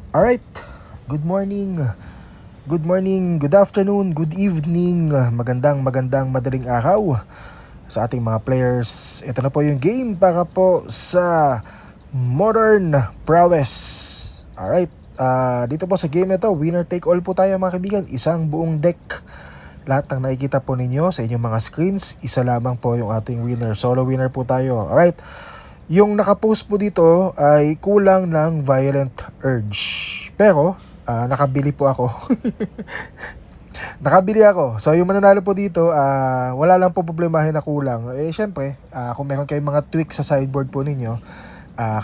Alright, good morning, good morning, good afternoon, good evening, magandang madaling araw sa ating mga players. Ito na po yung game para po sa Modern Prowess. Alright, dito po sa game na to, winner take all po tayo mga kaibigan. Isang buong deck. Lahat ng nakikita po ninyo sa inyong mga screens, isa lamang po yung ating winner. Solo winner po tayo. Alright, yung nakapost po dito ay kulang ng Violent Urge. Pero, nakabili po ako. Nakabili ako. So, yung mananalo po dito, wala lang po problemahin na kulang. Eh, syempre, kung meron kayong mga tweaks sa sideboard po ninyo,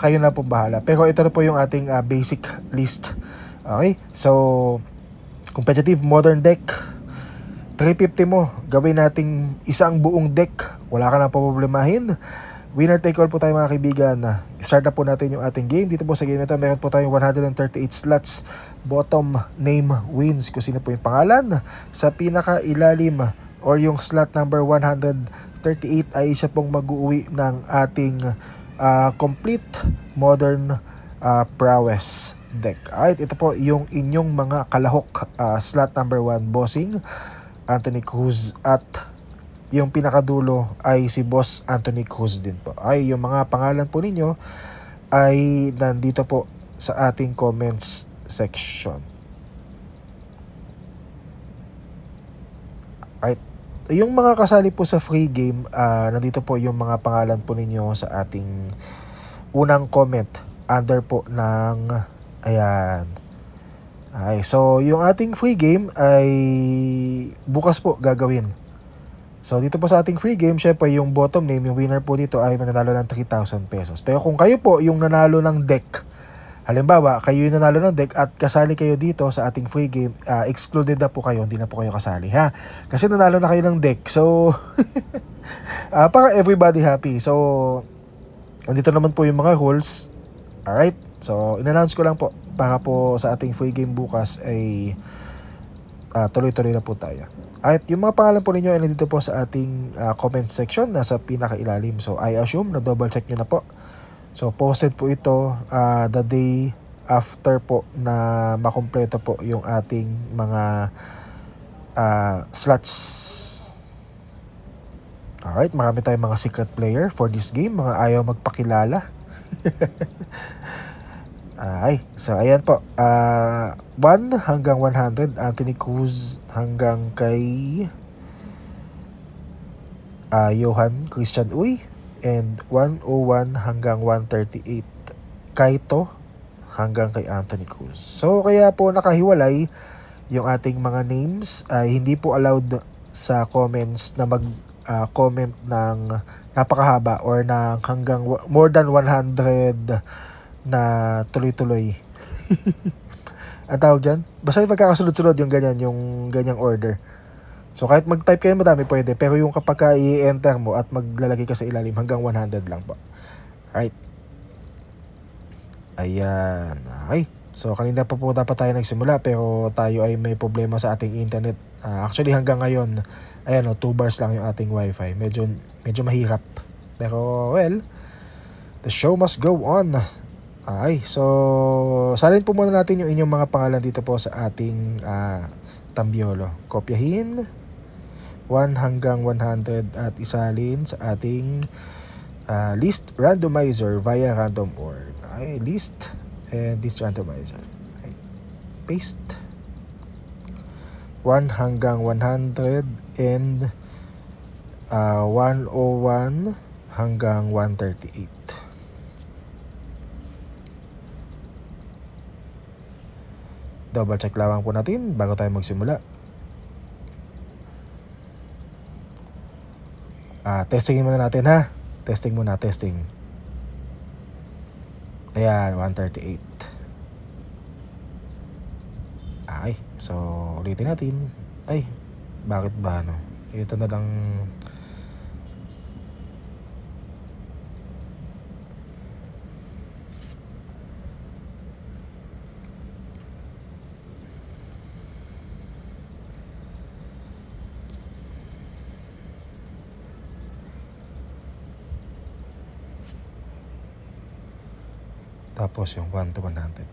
kayo na po bahala. Pero ito na po yung ating basic list. Okay? So, competitive modern deck. 350 mo. Gawin nating isang buong deck. Wala ka na po problemahin. Winner take all po tayo mga kaibigan. Start na po natin yung ating game. Dito po sa game ito, meron po tayong 138 slots. Bottom name wins. Kung sino po yung pangalan. Sa pinaka-ilalim or yung slot number 138 ay siya pong mag-uwi ng ating complete modern prowess deck. Alright, ito po yung inyong mga kalahok. Slot number 1, Bossing, Anthony Cruz, at yung pinakadulo ay si Boss Anthony Cruz din po. Ay, yung mga pangalan po ninyo ay nandito po sa ating comments section. Right. Yung mga kasali po sa free game, nandito po yung mga pangalan po ninyo sa ating unang comment under po ng ayan. Ay, so yung ating free game ay bukas po gagawin. So dito po sa ating free game, syempre yung bottom name, yung winner po dito ay mananalo ng 3,000 pesos. Pero kung kayo po yung nanalo ng deck, halimbawa kayo yung nanalo ng deck at kasali kayo dito sa ating free game, excluded na po kayo, hindi na po kayo kasali ha. Kasi nanalo na kayo ng deck. So para everybody happy. So andito naman po yung mga rules. Alright, so in-announce ko lang po para po sa ating free game bukas ay tuloy-tuloy na po tayo. At yung mga pangalan po ninyo ay nandito po sa ating comment section, nasa pinakailalim. So I assume na double check nyo na po. So posted po ito the day after po na makompleto po yung ating mga slots. Alright, marami tayong mga secret player for this game, mga ayaw magpakilala. So ayan po. 1 hanggang 100, Anthony Cruz hanggang kay Johan Christian Uy, and 101 hanggang 138 Kaito hanggang kay Anthony Cruz. So kaya po nakahiwalay yung ating mga names. Hindi po allowed sa comments na mag comment ng napakahaba or ng hanggang more than 100 na tuloy-tuloy. Ang tawag dyan? Basta yung magkakasunod-sunod yung ganyan, yung ganyang order. So kahit mag-type kayo madami pwede, pero yung kapag i-enter mo at maglalagay ka sa ilalim hanggang 100 lang po. Alright. Ayan. Okay. So kanina pa po dapat tayo nagsimula pero tayo ay may problema sa ating internet. Actually hanggang ngayon, ayan 2 bars lang yung ating wifi. Medyo mahirap. Pero well, the show must go on. Okay, so salin po muna natin yung inyong mga pangalan dito po sa ating tambiolo. Kopyahin 1 hanggang 100 at isalin sa ating list randomizer via random org. Okay, list and list randomizer. Okay. Paste 1 hanggang 100 and 101 hanggang 138. Double check lamang po natin bago tayo magsimula. Testingin muna natin ha. Testing muna, testing. Ayan, 138. Okay, so ulitin natin. Ay, bakit ba ano? Ito na lang. Tapos yung 1 to 100.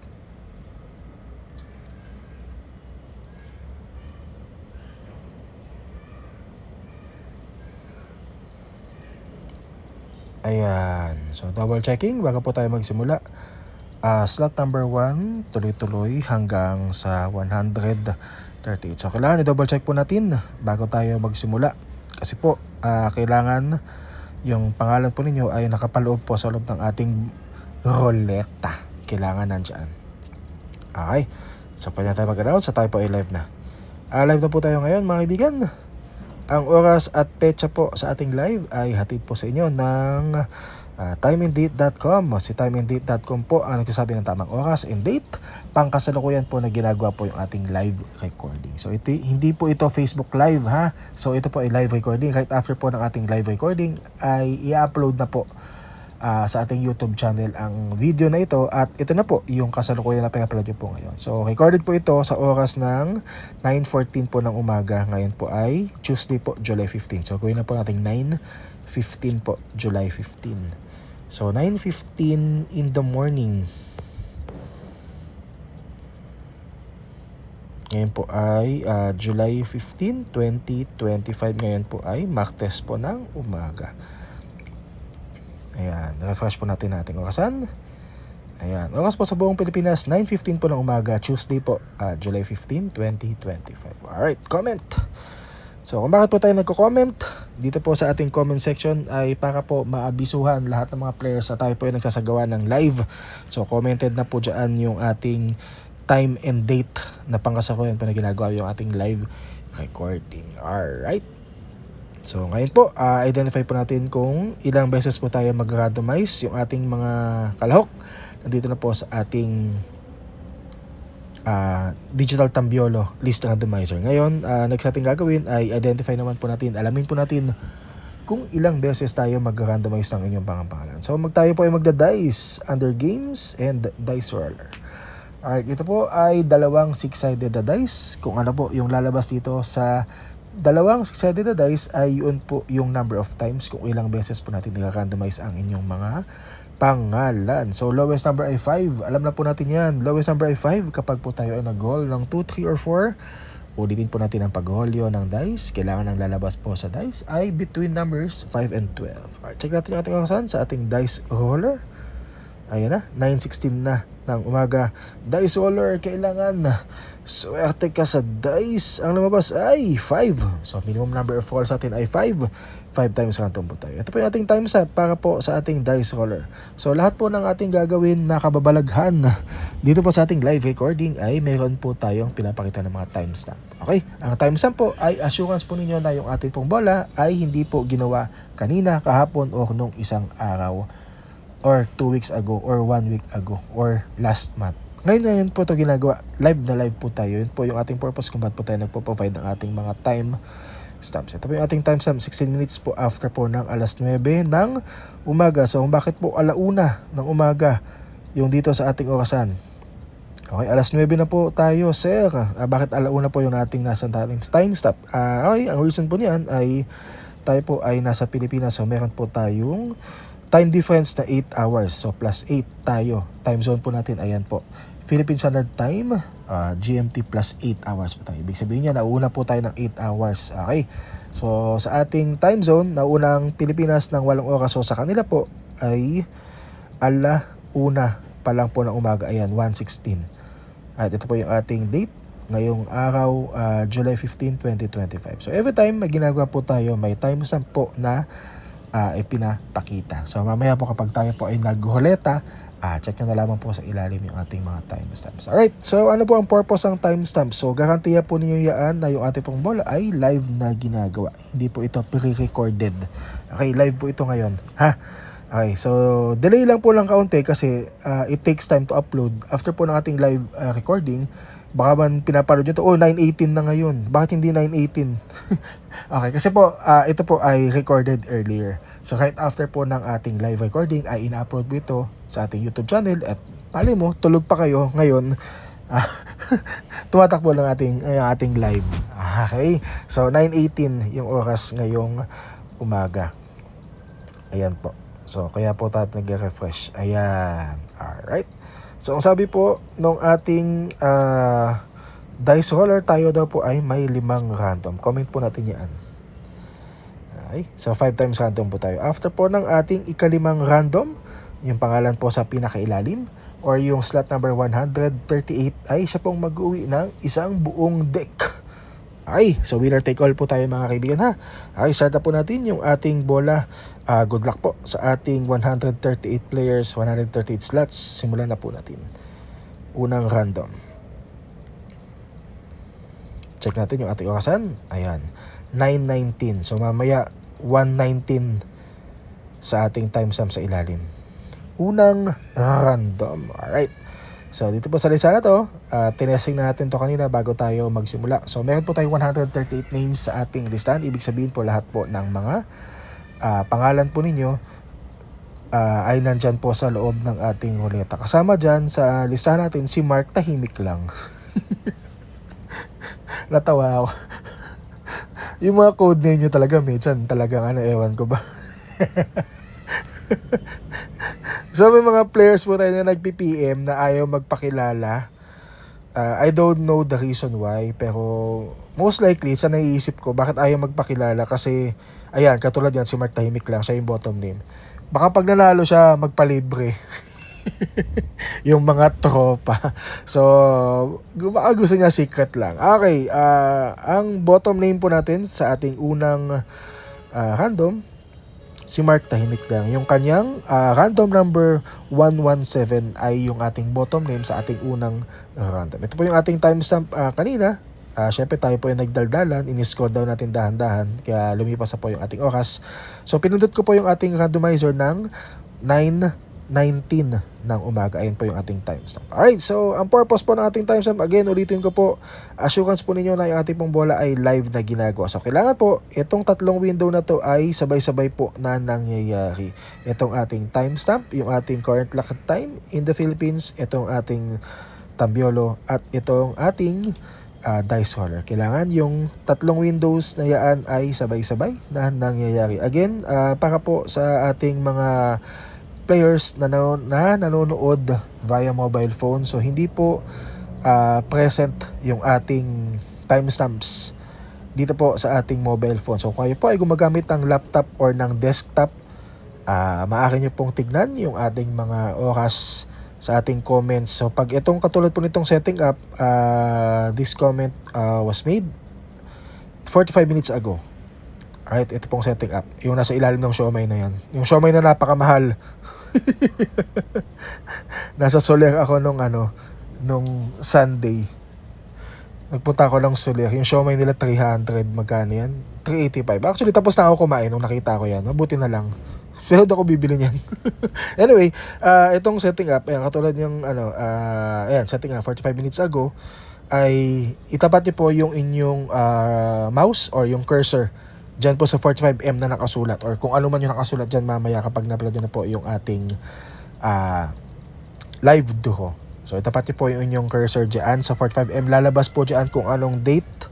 Ayan. So, double checking bago po tayo magsimula. Slot number 1, tuloy-tuloy hanggang sa 138. So, kailangan i-double check po natin bago tayo magsimula. Kasi po, kailangan yung pangalan po ninyo ay nakapaloob po sa loob ng ating roleta. Kailangan nandyan. Okay. So, pwede na tayo mag-announce. So, tayo po ay live na. Live na po tayo ngayon mga kaibigan. Ang oras at petsa po sa ating live ay hatid po sa inyo ng timeanddate.com. Si timeanddate.com po ang nagsasabi ng tamang oras and date. Pangkasalukuyan po na ginagawa po yung ating live recording. So hindi po ito Facebook Live ha. So ito po ay live recording. Right after po ng ating live recording ay i-upload na po sa ating YouTube channel ang video na ito, at ito na po yung kasalukuyan na pina-upload nyo po ngayon. So recorded po ito sa oras ng 9:14 po ng umaga. Ngayon po ay Tuesday po, July 15. So gawin na po natin 9:15 po, July 15. So 9:15 in the morning. Ngayon po ay July 15, 2025. Ngayon po ay Martes po ng umaga. Ayan, refresh po natin ating orasan. Ayan, oras po sa buong Pilipinas, 9:15 po ng umaga, Tuesday po, July 15, 2025. Alright, comment. So, kung bakit po tayo nagko-comment, dito po sa ating comment section ay para po maabisuhan lahat ng mga players na tayo po ay nagsasagawa ng live. So, commented na po dyan yung ating time and date na pangkasalukuyan po na ginagawa yung ating live recording. Alright. So ngayon po, identify po natin kung ilang beses po tayo mag-randomize yung ating mga kalahok. Nandito na po sa ating digital tambiolo list randomizer. Ngayon, next natin gagawin ay identify naman po natin, alamin po natin kung ilang beses tayo mag-randomize ng inyong pangalan. So tayo po ay magda-dice under games and dice roller. Alright, ito po ay dalawang six-sided na dice. Kung ano po yung lalabas dito sa dalawang six-sided na dice ay yun po yung number of times kung ilang beses po natin i-randomize ang inyong mga pangalan. So lowest number ay 5. Alam na po natin yan. Lowest number ay 5 kapag po tayo ay nag-roll ng 2, 3, or 4. Ulitin po natin ang pag-rollyo ng dice. Kailangan ang lalabas po sa dice ay between numbers 5 and 12. Alright, check natin yung ating orasan sa ating dice roller. Ayan na, 9:16 na ng umaga. Dice roller, kailangan swerte ka sa dice. Ang lumabas ay 5. So minimum number of rolls natin ay 5. 5 times random po tayo. Ito po yung ating time set para po sa ating dice roller. So lahat po ng ating gagawin na kababalaghan dito po sa ating live recording ay meron po tayong pinapakita ng mga timestamp. Okay? Ang timestamp po ay assurance po ninyo na yung ating pong bola ay hindi po ginawa kanina, kahapon, o nung isang araw, or 2 weeks ago, or 1 week ago, or last month. Ngayon po ito ginagawa. Live na live po tayo. Yun po yung ating purpose kung ba't po tayo nagpo-provide ng ating mga time stamps. Ito po yung ating time stamp, 16 minutes po after po ng alas 9 ng umaga. So, bakit po alauna ng umaga yung dito sa ating orasan? Okay, alas 9 na po tayo, sir. Bakit alauna po yung ating nasa time stamp? Okay, ang reason po niyan ay tayo po ay nasa Pilipinas. So, meron po tayong time difference na 8 hours. So, plus 8 tayo. Time zone po natin, ayan po. Philippine Standard Time, GMT plus 8 hours po tayo. Ibig sabihin niya, nauna po tayo ng 8 hours. Okay. So, sa ating time zone, naunang Pilipinas ng 8 oras. So, sa kanila po ay alauna pa lang po ng umaga. Ayan, 1:16. At ito po yung ating date. Ngayong araw, July 15, 2025. So, every time may ginagawa po tayo, may timestamp po na ipinapakita. So mamaya po kapag tayo po ay nagroleta, check nyo na lamang po sa ilalim yung ating mga timestamps. Alright, so ano po ang purpose ng timestamp? So garantiya po ninyo yan na yung ating pong bola ay live na ginagawa. Hindi po ito pre-recorded. Okay, live po ito ngayon. Ha? Okay, so delay lang po lang kaunti kasi it takes time to upload. After po ng ating live recording, baka man pinapanood nyo ito, 9:18 na ngayon. Bakit hindi 9:18? Okay, kasi po, ito po ay recorded earlier. So, right after po ng ating live recording, ay ina-upload po ito sa ating YouTube channel. At pali mo, tulog pa kayo ngayon. Tumatakbo lang ating live. Okay, so 9:18 yung oras ngayong umaga. Ayan po. So, kaya po tayo nag-refresh. Ayan. Alright. So, ang sabi po nung ating dice roller, tayo daw po ay may 5 random. Comment po natin yan. Ay, so 5 times random po tayo. After po ng ating ikalimang random, yung pangalan po sa pinakailalim, or yung slot number 138, ay siya pong mag-uwi ng isang buong deck. Okay, so winner take all po tayo mga kaibigan ha. Okay, start na po natin yung ating bola. Good luck po sa ating 138 players, 138 slots. Simulan na po natin. Unang random. Check natin yung ating orasan. Ayan, 9:19. So mamaya 1:19 sa ating timestamp sa ilalim. Unang random. Alright. So dito po sa lista na to, tinesting na natin to kanina bago tayo magsimula. So meron po tayong 138 names sa ating listahan. Ibig sabihin po lahat po ng mga pangalan po ninyo ay nandyan po sa loob ng ating ruleta. Kasama dyan sa listahan natin si Mark, tahimik lang. Natawa ako. Yung mga code name nyo talaga, minsan talagang ewan ko ba. So may mga players po tayo na nag-PPM na ayaw magpakilala. I don't know the reason why, pero most likely sa naiisip ko bakit ayaw magpakilala kasi ayan, katulad yan si Mark, tahimik lang, siya yung bottom name. Baka pag nanalo siya magpalibre. Yung mga tropa. So baka gusto niya secret lang. Okay, ang bottom name po natin sa ating unang random, si Mark, tahimik lang. Yung kanyang random number 117 ay yung ating bottom name sa ating unang random. Ito po yung ating timestamp kanina. Syempre tayo po yung nagdaldalan. In-score daw natin dahan-dahan. Kaya lumipas na po yung ating oras. So pinundot ko po yung ating randomizer ng 9:19 ng umaga. Ayun po yung ating timestamp. Alright, so ang purpose po ng ating timestamp, again, ulitin ko po, assurance po ninyo na yung ating pong bola ay live na ginagawa. So kailangan po, itong tatlong window na to ay sabay-sabay po na nangyayari. Itong ating timestamp, yung ating current lock time in the Philippines, itong ating tambiolo, at itong ating dice roller. Kailangan yung tatlong windows na yan ay sabay-sabay na nangyayari. Again, para po sa ating mga players na nanonood via mobile phone, so hindi po present yung ating timestamps dito po sa ating mobile phone. So kung kayo po ay gumagamit ng laptop or ng desktop, maaari nyo pong tignan yung ating mga oras sa ating comments. So pag itong katulad po nitong setting up, this comment was made 45 minutes ago. Alright, ito pong setting up. Yung nasa ilalim ng siomay na yan. Yung siomay na napakamahal. Nasa Soler ako nung Sunday. Nagpunta ako ng Soler. Yung siomay nila 300. Magkano yan? 385. Actually, tapos na ako kumain nung nakita ko yan. Mabuti na lang. Pero ako bibili niyan. Anyway, itong setting up, ayan, katulad yung ayan, setting up 45 minutes ago, ay itapat niyo po yung inyong mouse or yung cursor dyan po sa 45M na nakasulat, or kung ano man yung nakasulat dyan mamaya kapag na-upload na po yung ating live duho. So itapat niyo po yung inyong cursor dyan sa 45M. Lalabas po dyan kung anong date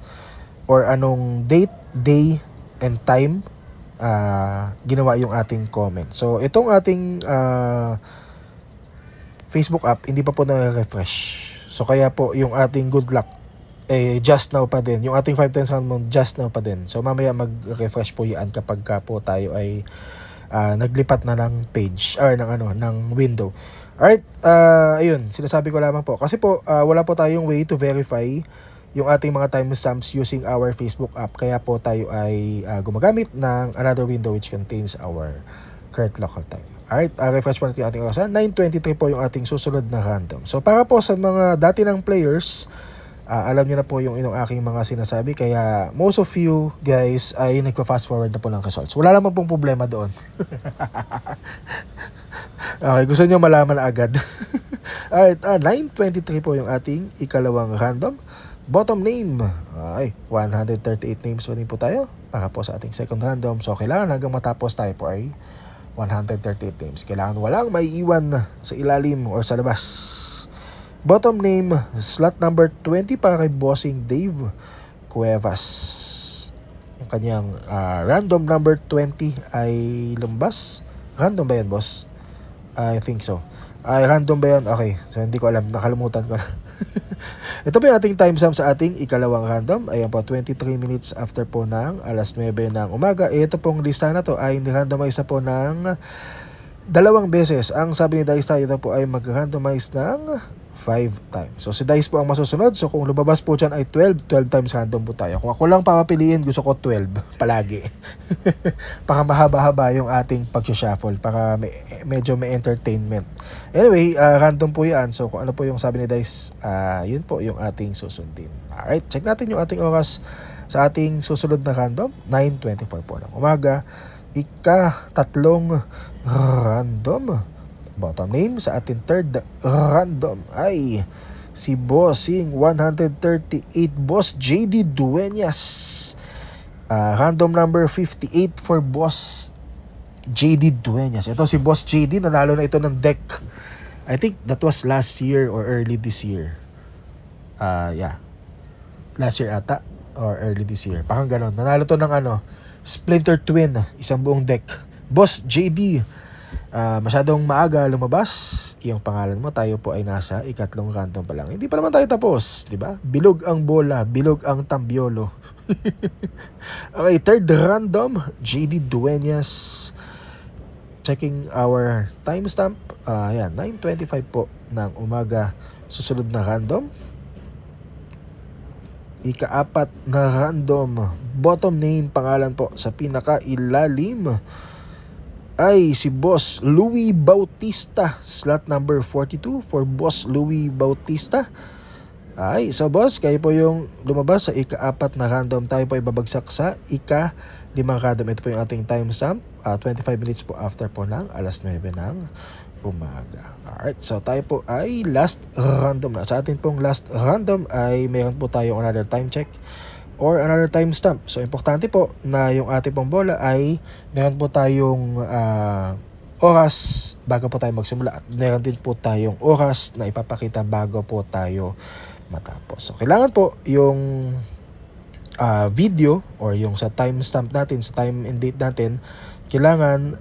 or anong date, day, and time ginawa yung ating comment. So itong ating Facebook app hindi pa po na-refresh. So kaya po yung ating good luck just now pa din. Yung ating 5 times round just now pa din. So mamaya mag-refresh po yan kapag po tayo ay naglipat na ng page or ng window. Alright, ayun, sinasabi ko lamang po. Kasi po wala po tayong way to verify yung ating mga timestamps using our Facebook app. Kaya po tayo ay gumagamit ng another window which contains our current local time. Alright, refresh po natin yung ating orasan. 9:23 po yung ating susunod na random. So para po sa mga dati ng players, alam niyo na po yung aking mga sinasabi. Kaya most of you guys ay nagpa-fast forward na po ng results. Wala naman pong problema doon. Okay, gusto niyo malaman agad. Alright, 9:23 po yung ating ikalawang random. Bottom name, ay 138 names pa din po tayo para po sa ating second random. So kailangan hanggang matapos tayo po ay 138 names. Kailangan walang may iwan sa ilalim or sa labas. Bottom name, slot number 20 para kay Bossing Dave Cuevas. Yung kanyang random number 20 ay lumbas. Random ba yan, boss? I think so. Ay, random ba yan? Okay. So, hindi ko alam. Nakalimutan ko na. Ito po yung ating timestamp sa ating ikalawang random. Ayan po, 23 minutes after po ng alas 9 ng umaga. Ito pong lista na to ay ni-randomize na po ng dalawang beses. Ang sabi ni Dice tayo na po ay mag-randomize ng 5 times. So si Dice po ang masusunod. So kung lumabas po dyan ay 12 times random po tayo. Kung ako lang papapiliin, gusto ko 12 palagi. Para mahaba-haba yung ating pag-shuffle. Para medyo may entertainment. Anyway, random po yan. So kung ano po yung sabi ni Dice, yun po yung ating susundin. Alright, check natin yung ating oras sa ating susunod na random. 9:24 po ng umaga. Ika-tatlong random. Bottom name sa ating third random ay si Bossing 138, Boss JD Dueñas. Random number 58 for Boss JD Dueñas. Ito si Boss JD, nanalo na ito ng deck. I think that was last year or early this year. Yeah. Last year ata or early this year. Parang ganon. Nanalo to ng Splinter Twin, isang buong deck. Boss JD, masyadong maaga lumabas yung pangalan mo. Tayo po ay nasa ikatlong random pa lang. Hindi pa naman tayo tapos, di ba? Bilog ang bola, bilog ang tambiolo. Okay, third random, JD Dueñas. Checking our timestamp. Ayan, 9:25 po ng umaga. Susunod na random. Ika-apat na random. Bottom name, pangalan po sa pinaka-ilalim ay si Boss Louie Bautista. Slot number 42 for Boss Louie Bautista. Ay, so boss, kayo po yung lumabas sa ika-apat na random. Tayo po ay babagsak sa ika-limang random. Ito po yung ating timestamp. 25 minutes po after po ng alas 9 ng umaga. Alright, so tayo po ay last random na. Sa atin pong last random ay mayroon po tayong another time check or another timestamp. So, importante po na yung ating pong bola ay meron po tayong oras bago po tayo magsimula. At meron din po tayong oras na ipapakita bago po tayo matapos. So, kailangan po yung video or yung sa timestamp natin, sa time and date natin, kailangan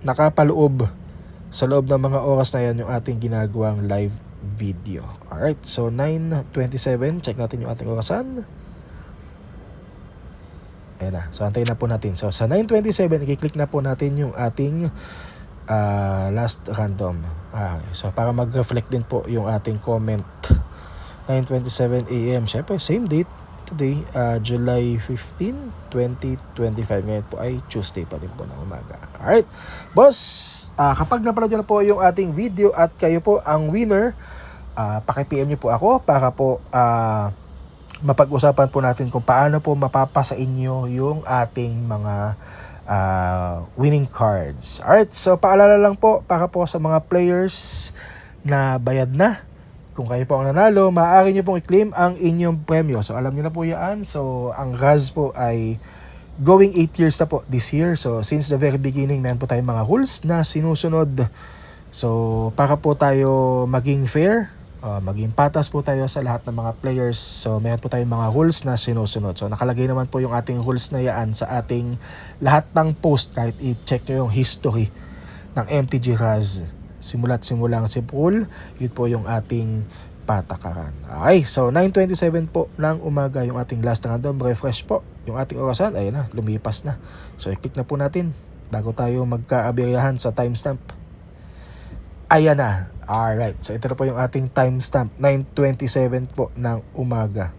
nakapaloob sa loob ng mga oras na yan yung ating ginagawang live video. Alright, so 9:27, check natin yung ating orasan. Ayan na, so antayin na po natin. So sa 9:27, i-click na po natin yung ating last random. So para mag-reflect din po yung ating comment. 9:27 AM, syempre same date today, July 15, 2025. Ngayon po ay Tuesday pa din po ng umaga. Alright, boss, kapag napanood nyo na po yung ating video at kayo po ang winner, paki-PM nyo po ako para po mapag-usapan po natin kung paano po mapapasa inyo yung ating mga winning cards. Alright, so paalala lang po para po sa mga players na bayad na. Kung kayo po ang nanalo, maaari nyo pong i-claim ang inyong premyo. So alam nyo na po yan. So ang Raz po ay going 8 years na po this year. So since the very beginning, meron po tayong mga rules na sinusunod. So para po tayo maging fair, maging patas po tayo sa lahat ng mga players. So meron po tayong mga rules na sinusunod. So nakalagay naman po yung ating rules na yan sa ating lahat ng post. Kahit i-check nyo yung history ng MTG Raz, simulang si pool, yun po yung ating patakaran. Okay, so 9:27 po ng umaga yung ating last random. Refresh po yung ating orasan. Ayun na, lumipas na. So i-click na po natin bago tayo magkaabiryahan sa timestamp. Ayan na. Alright, so ito na po yung ating timestamp. 9:27 po ng umaga.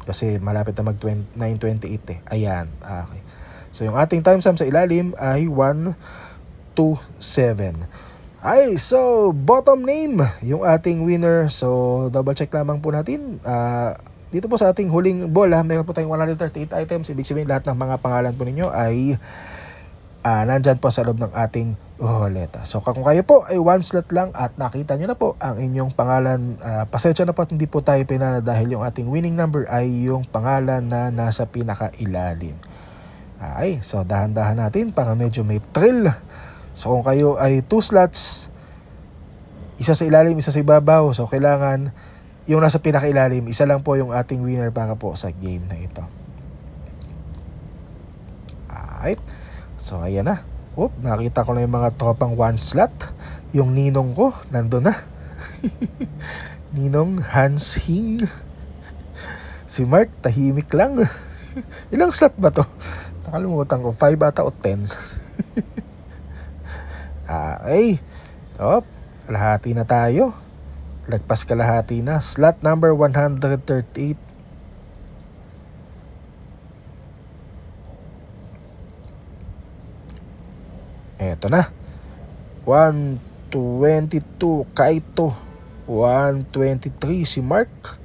Kasi malapit na mag 9:28 eh. Ayan. Okay. So yung ating timestamp sa ilalim ay 1:27. Ay, so bottom name yung ating winner. So double check lamang po natin. Dito po sa ating huling bola, meron po tayong 138 items. Ibig sabihin lahat ng mga pangalan po ninyo ay nandyan po sa loob ng ating roleta. So kung kayo po ay one slot lang at nakita nyo na po ang inyong pangalan, pasensya na po at hindi po tayo pinana dahil yung ating winning number ay yung pangalan na nasa pinakailalim. Ay, so dahan-dahan natin para medyo may thrill. So kung kayo ay 2 slots, isa sa ilalim, isa sa ibabaw, so kailangan yung nasa pinakailalim, isa lang po yung ating winner para po sa game na ito. Alright, so ayan na. Nakita ko na yung mga tropang 1 slot. Yung ninong ko, nandun na. Ninong Hans Hing. Si Mark, tahimik lang. Ilang slot ba to? Nakalimutan ko, 5 ata o 10. Okay. Kalahati na tayo. Lagpas kalahati na. Slot number 138. Eto na. 122 Kaito. 123 si Mark.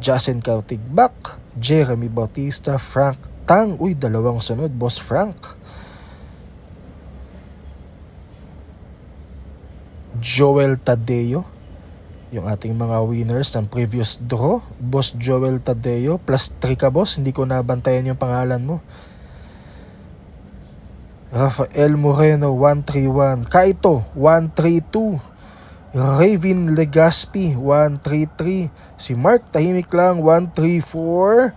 Justin Kautigbak. Jeremy Bautista. Frank Tang. Uy, dalawang sunod. Boss Frank. Joel Tadeo. Yung ating mga winners ng previous draw. Boss Joel Tadeo. Plus 3 ka, boss. Hindi ko nabantayan yung pangalan mo. Rafael Moreno, 131. Kaito, 132. Raven Legaspi, 133. Si Mark, tahimik lang, 134.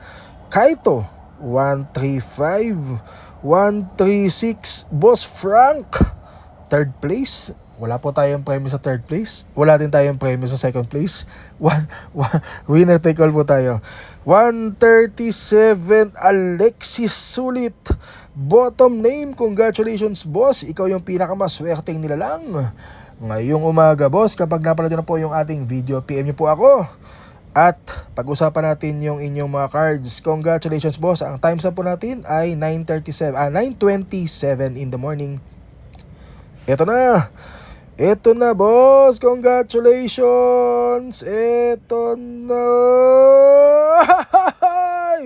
Kaito, 135. 136. Boss Frank, third place. Wala po tayong premyo sa third place. Wala din tayong premyo sa second place. Winner take all po tayo. 137 Alexis Sulit. Bottom name, congratulations boss. Ikaw yung pinakamaswerteng nilalang. Ngayong umaga boss, kapag napanood na po yung ating video, PM nyo po ako. At pag-usapan natin yung inyong mga cards. Congratulations boss. Ang times na po natin ay 9:27 in the morning. Ito na. Ito na, boss. Congratulations. Ito na.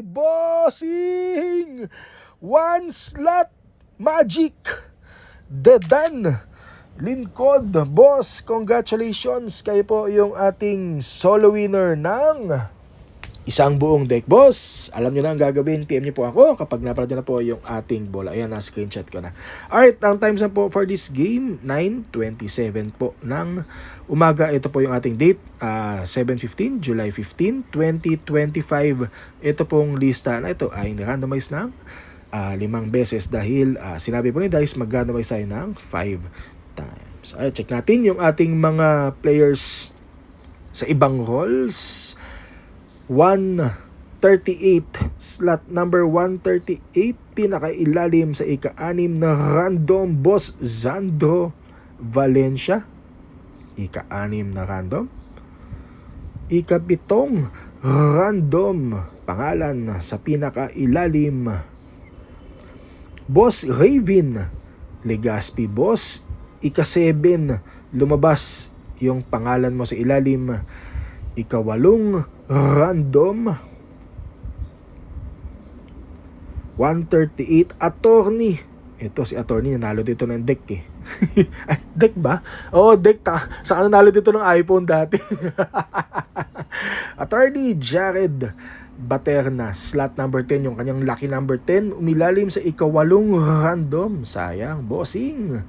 Bossing. One slot magic. Dedan. Linkod. Boss, congratulations. Kayo po yung ating solo winner ng isang buong deck, boss. Alam nyo na ang gagawin. PM nyo po ako kapag napanood nyo na po yung ating bola. Ayan, na-screenshot ko na. Alright, ang times na po for this game, 9:27 po ng umaga. Ito po yung ating date, 7:15, July 15, 2025. Ito pong lista na ito ay randomize ng 5 beses dahil sinabi po ni Dice mag-randomize tayo ng 5 times. Alright, check natin yung ating mga players sa ibang roles. 138, slot number 138, pinakailalim sa ika-6 na random, boss Zandro Valencia. Ika-6 na random. Ika-7 random, pangalan sa pinakailalim, boss Raven Legaspi, boss. Ika-7, lumabas yung pangalan mo sa ilalim. Ika-8 random, 138 attorney. Ito si attorney, nanalo dito ng deck eh. Ay, deck ba? Oo, deck. Saka nanalo dito ng iPhone dati. Attorney Jared Baterna, slot number 10, yung kanyang lucky number 10, umilalim sa ika-8 random. Sayang, bossing.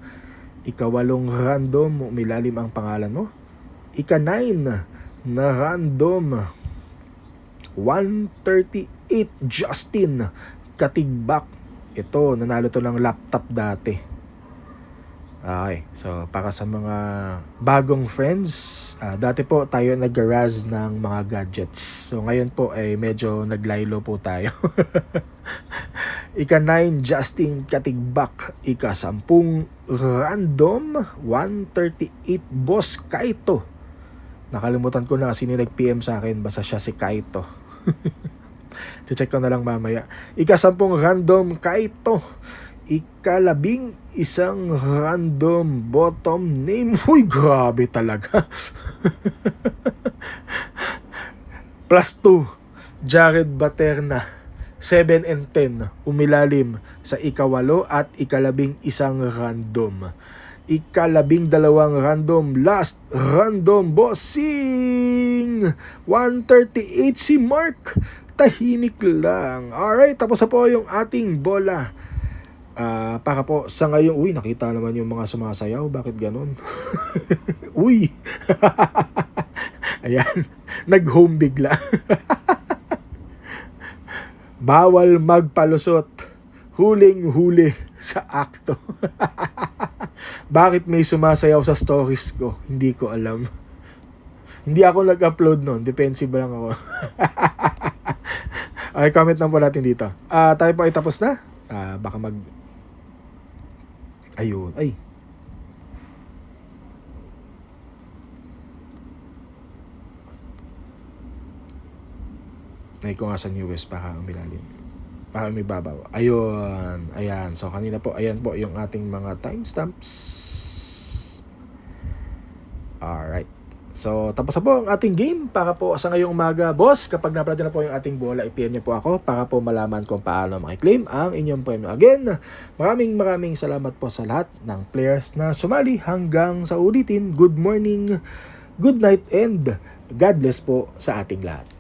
Ika-8 random, umilalim ang pangalan mo. Ika-9 na random, 138 Justin Katigbak. Ito, nanalo to ng laptop dati. Okay, so para sa mga bagong friends, dati po tayo nag-garage ng mga gadgets. So ngayon po ay medyo naglaylo po tayo. Ika-9 Justin Katigbak. Ika-10 random, 138 Boss Kaito. Nakalimutan ko na sino nag-PM sa akin, basta siya si Kaito. Check ko na lang mamaya. Ika-10 random Kaito. Ika-11 random bottom name. Uy, grabe talaga. Plus 2 Jared Baterna. 7 and 10 umilalim sa ika-8 at ika-11 random. Ika-12 random, last random, bossing 138 si Mark. Tahimik lang. Alright, tapos na po yung ating bola. Para po sa ngayon, uy, nakita naman yung mga sumasayaw. Bakit ganun? Uy. Ayan, nag-home bigla. Bawal magpalusot. Huling-huli sa akto. Bakit may sumasayaw sa stories ko? Hindi ko alam. Hindi ako nag-upload nun. Defensive lang ako. Okay, comment lang po natin dito. Tayo po ay tapos na. Baka mag... Ayun. Ay. Nay ko nga sa newest baka umilalim. Baka umibabaw. Ayun. Ayan. So, kanina po, ayan po yung ating mga timestamps. Alright. So, tapos na po ang ating game para po sa ngayong umaga. Boss, kapag napalad na po yung ating bola, i-PM niyo po ako para po malaman kung paano makiklaim ang inyong premyo. Again, maraming salamat po sa lahat ng players na sumali hanggang sa ulitin. Good morning, good night, and God bless po sa ating lahat.